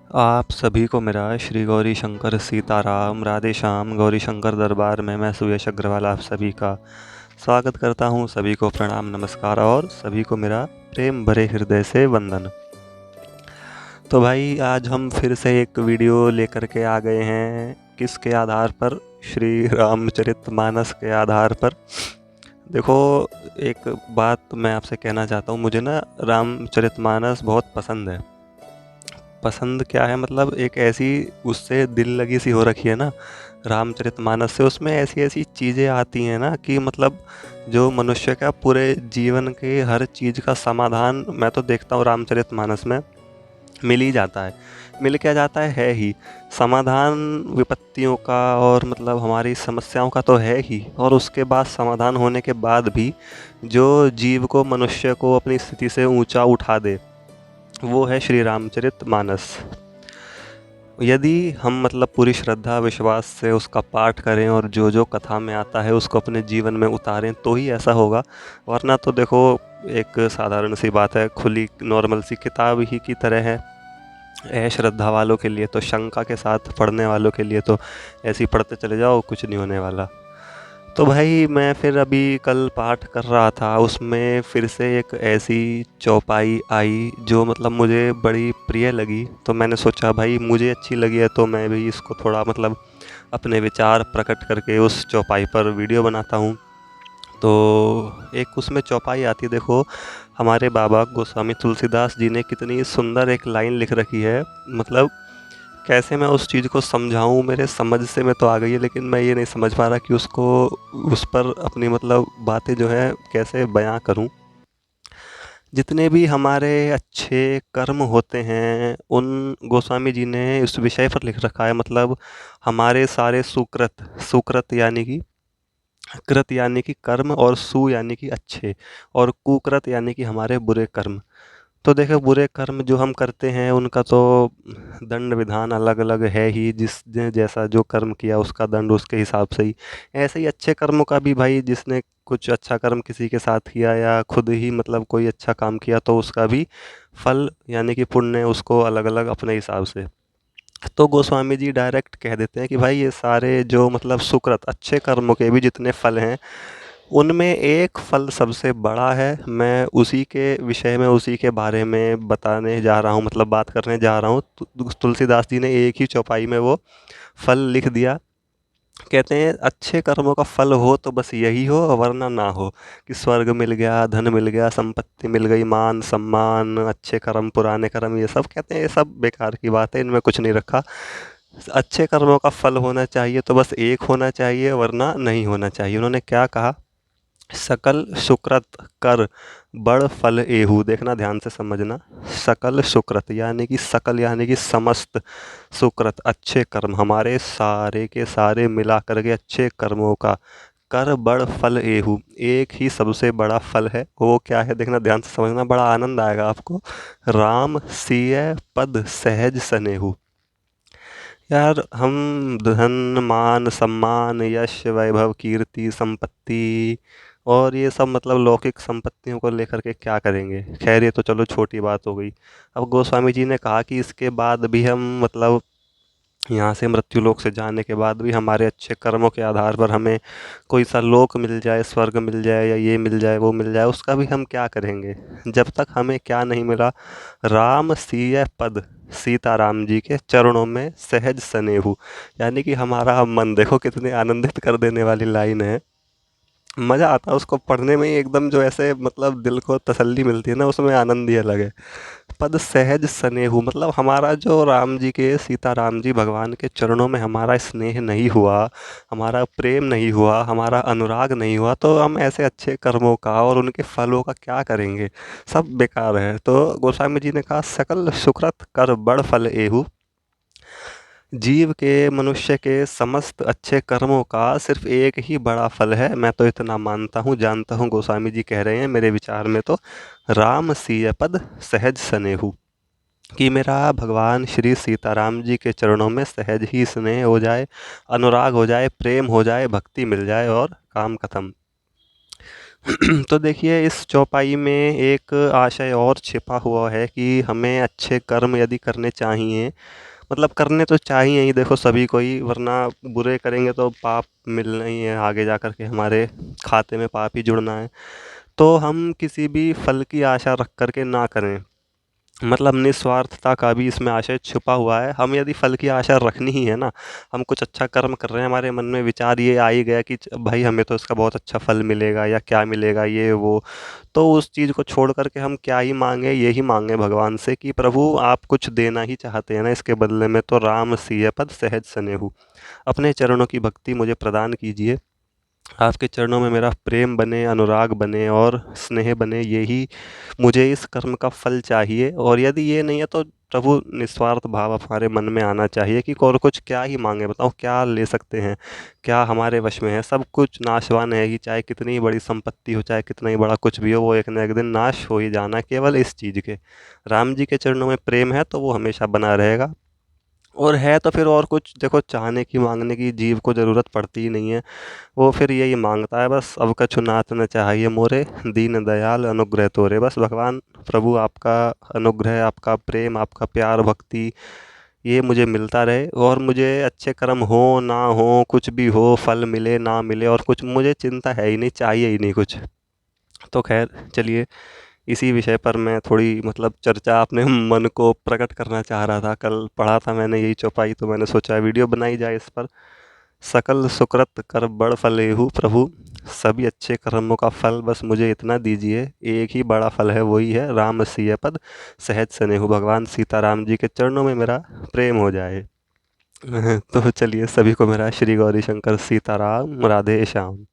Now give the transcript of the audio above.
आप सभी को मेरा श्री गौरी शंकर सीताराम राधे श्याम गौरी शंकर दरबार में मैं सुयश अग्रवाल आप सभी का स्वागत करता हूँ। सभी को प्रणाम नमस्कार और सभी को मेरा प्रेम भरे हृदय से वंदन। तो भाई आज हम फिर से एक वीडियो लेकर के आ गए हैं। किसके आधार पर? श्री रामचरितमानस के आधार पर। देखो, एक बात मैं आपसे कहना चाहता हूँ, मुझे ना रामचरितमानस बहुत पसंद है। पसंद क्या है मतलब, एक ऐसी उससे दिल लगी सी हो रखी है ना रामचरितमानस से। उसमें ऐसी ऐसी चीज़ें आती हैं ना कि मतलब जो मनुष्य का पूरे जीवन के हर चीज़ का समाधान मैं तो देखता हूँ रामचरितमानस में मिल ही जाता है। मिल क्या जाता है ही समाधान विपत्तियों का, और मतलब हमारी समस्याओं का तो है ही, और उसके बाद समाधान होने के बाद भी जो जीव को मनुष्य को अपनी स्थिति से ऊंचा उठा दे वो है श्री रामचरितमानस। यदि हम मतलब पूरी श्रद्धा विश्वास से उसका पाठ करें और जो जो कथा में आता है उसको अपने जीवन में उतारें तो ही ऐसा होगा। वरना तो देखो, एक साधारण सी बात है, खुली नॉर्मल सी किताब ही की तरह है। श्रद्धा वालों के लिए तो, शंका के साथ पढ़ने वालों के लिए तो ऐसे ही पढ़ते चले जाओ, कुछ नहीं होने वाला। तो भाई मैं फिर अभी कल पाठ कर रहा था, उसमें फिर से एक ऐसी चौपाई आई जो मतलब मुझे बड़ी प्रिय लगी। तो मैंने सोचा भाई मुझे अच्छी लगी है तो मैं भी इसको थोड़ा मतलब अपने विचार प्रकट करके उस चौपाई पर वीडियो बनाता हूँ। तो एक उसमें चौपाई आती है, देखो हमारे बाबा गोस्वामी तुलसीदास जी ने कितनी सुंदर एक लाइन लिख रखी है। मतलब कैसे मैं उस चीज़ को समझाऊँ, मेरे समझ से में तो आ गई है लेकिन मैं ये नहीं समझ पा रहा कि उसको उस पर अपनी मतलब बातें जो है कैसे बयां करूँ। जितने भी हमारे अच्छे कर्म होते हैं उन गोस्वामी जी ने इस विषय पर लिख रखा है। मतलब हमारे सारे सुकृत, सुकृत यानी कि कृत यानी कि कर्म, और सु यानी कि अच्छे, और कुकृत यानी कि हमारे बुरे कर्म। तो देखो, बुरे कर्म जो हम करते हैं उनका तो दंड विधान अलग अलग है ही, जिसने जैसा जो कर्म किया उसका दंड उसके हिसाब से ही। ऐसे ही अच्छे कर्मों का भी भाई, जिसने कुछ अच्छा कर्म किसी के साथ किया या खुद ही मतलब कोई अच्छा काम किया तो उसका भी फल यानी कि पुण्य उसको अलग अलग अपने हिसाब से। तो गोस्वामी जी डायरेक्ट कह देते हैं कि भाई ये सारे जो मतलब सुकृत अच्छे कर्मों के भी जितने फल हैं उनमें एक फल सबसे बड़ा है। मैं उसी के विषय में, उसी के बारे में बताने जा रहा हूँ, मतलब बात करने जा रहा हूँ। तुलसीदास जी ने एक ही चौपाई में वो फल लिख दिया। कहते हैं अच्छे कर्मों का फल हो तो बस यही हो, वरना ना हो। कि स्वर्ग मिल गया, धन मिल गया, संपत्ति मिल गई, मान सम्मान, अच्छे कर्म पुराने कर्म, ये सब कहते हैं ये सब बेकार की बात है, इनमें कुछ नहीं रखा। अच्छे कर्मों का फल होना चाहिए तो बस एक होना चाहिए, वरना नहीं होना चाहिए। उन्होंने क्या कहा? सकल सुकृत कर बड़ फल एहू। देखना ध्यान से समझना। सकल सुकृत यानी कि सकल यानी कि समस्त सुकृत अच्छे कर्म, हमारे सारे के सारे मिला करके अच्छे कर्मों का कर बड़ फल एहू, एक ही सबसे बड़ा फल है। वो क्या है? देखना ध्यान से समझना, बड़ा आनंद आएगा आपको। राम सिय पद सहज सनेहू। यार हम धन मान सम्मान यश वैभव कीर्ति संपत्ति और ये सब मतलब लौकिक संपत्तियों को लेकर के क्या करेंगे? खैर ये तो चलो छोटी बात हो गई। अब गोस्वामी जी ने कहा कि इसके बाद भी हम मतलब यहाँ से मृत्यु लोक से जाने के बाद भी हमारे अच्छे कर्मों के आधार पर हमें कोई सा लोक मिल जाए, स्वर्ग मिल जाए, या ये मिल जाए वो मिल जाए, उसका भी हम क्या करेंगे जब तक हमें क्या नहीं मिला? राम सिय पद, सीताराम जी के चरणों में सहज सनेहू। यानी कि हमारा मन, देखो कितनी आनंदित कर देने वाली लाइन है। मज़ा आता है उसको पढ़ने में ही, एकदम जो ऐसे मतलब दिल को तसल्ली मिलती है ना, उसमें आनंद ही अलग है। पद सहज स्नेहु मतलब हमारा जो राम जी के, सीताराम जी भगवान के चरणों में हमारा स्नेह नहीं हुआ, हमारा प्रेम नहीं हुआ, हमारा अनुराग नहीं हुआ, तो हम ऐसे अच्छे कर्मों का और उनके फलों का क्या करेंगे? सब बेकार है। तो गोस्वामी जी ने कहा सकल सुकृत कर बड़ फल एहू। जीव के, मनुष्य के समस्त अच्छे कर्मों का सिर्फ एक ही बड़ा फल है। मैं तो इतना मानता हूँ, जानता हूँ, गोस्वामी जी कह रहे हैं मेरे विचार में तो, राम सिय पद सहज सनेहू। कि मेरा भगवान श्री सीताराम जी के चरणों में सहज ही स्नेह हो जाए, अनुराग हो जाए, प्रेम हो जाए, भक्ति मिल जाए और काम खत्म। तो देखिए इस चौपाई में एक आशय और छिपा हुआ है कि हमें अच्छे कर्म यदि करने चाहिए, मतलब करने तो चाहिए ही देखो सभी को ही, वरना बुरे करेंगे तो पाप मिलना ही है, आगे जा कर के हमारे खाते में पाप ही जुड़ना है। तो हम किसी भी फल की आशा रख कर के ना करें, मतलब निस्वार्थता का भी इसमें आशय छुपा हुआ है। हम यदि फल की आशा रखनी ही है ना, हम कुछ अच्छा कर्म कर रहे हैं, हमारे मन में विचार ये आ ही गया कि भाई हमें तो इसका बहुत अच्छा फल मिलेगा या क्या मिलेगा ये वो, तो उस चीज़ को छोड़ कर के हम क्या ही मांगे, यही मांगे भगवान से कि प्रभु आप कुछ देना ही चाहते हैं ना इसके बदले में, तो राम सिय पद सहज स्नेहु, अपने चरणों की भक्ति मुझे प्रदान कीजिए। आपके चरणों में मेरा प्रेम बने, अनुराग बने और स्नेह बने, यही मुझे इस कर्म का फल चाहिए। और यदि ये नहीं है तो प्रभु निस्वार्थ भाव हमारे मन में आना चाहिए कि और कुछ क्या ही मांगे, बताओ क्या ले सकते हैं, क्या हमारे वश में है, सब कुछ नाशवान है ही, चाहे कितनी ही बड़ी संपत्ति हो, चाहे कितना ही बड़ा कुछ भी हो, वो एक न एक दिन नाश हो ही जाना है। केवल इस चीज़ के राम जी के चरणों में प्रेम है तो वो हमेशा बना रहेगा। और है तो फिर और कुछ देखो, चाहने की मांगने की जीव को ज़रूरत पड़ती ही नहीं है, वो फिर यही मांगता है बस, अब कछु नाथ न चाहिए मोरे, दीन दयाल अनुग्रह तोरे। बस भगवान प्रभु आपका अनुग्रह, आपका प्रेम, आपका प्यार भक्ति ये मुझे मिलता रहे, और मुझे अच्छे कर्म हो ना हो, कुछ भी हो, फल मिले ना मिले, और कुछ मुझे चिंता है ही नहीं, चाहिए ही नहीं कुछ। तो खैर चलिए, इसी विषय पर मैं थोड़ी मतलब चर्चा अपने मन को प्रकट करना चाह रहा था। कल पढ़ा था मैंने यही चौपाई, तो मैंने सोचा वीडियो बनाई जाए इस पर। सकल सुकृत कर बड़ फलेहु प्रभु, सभी अच्छे कर्मों का फल बस मुझे इतना दीजिए, एक ही बड़ा फल है वही है राम सिय पद सहज स्नेहु, भगवान सीताराम जी के चरणों में मेरा प्रेम हो जाए। तो चलिए, सभी को मेरा श्री गौरी शंकर सीताराम राधे श्याम।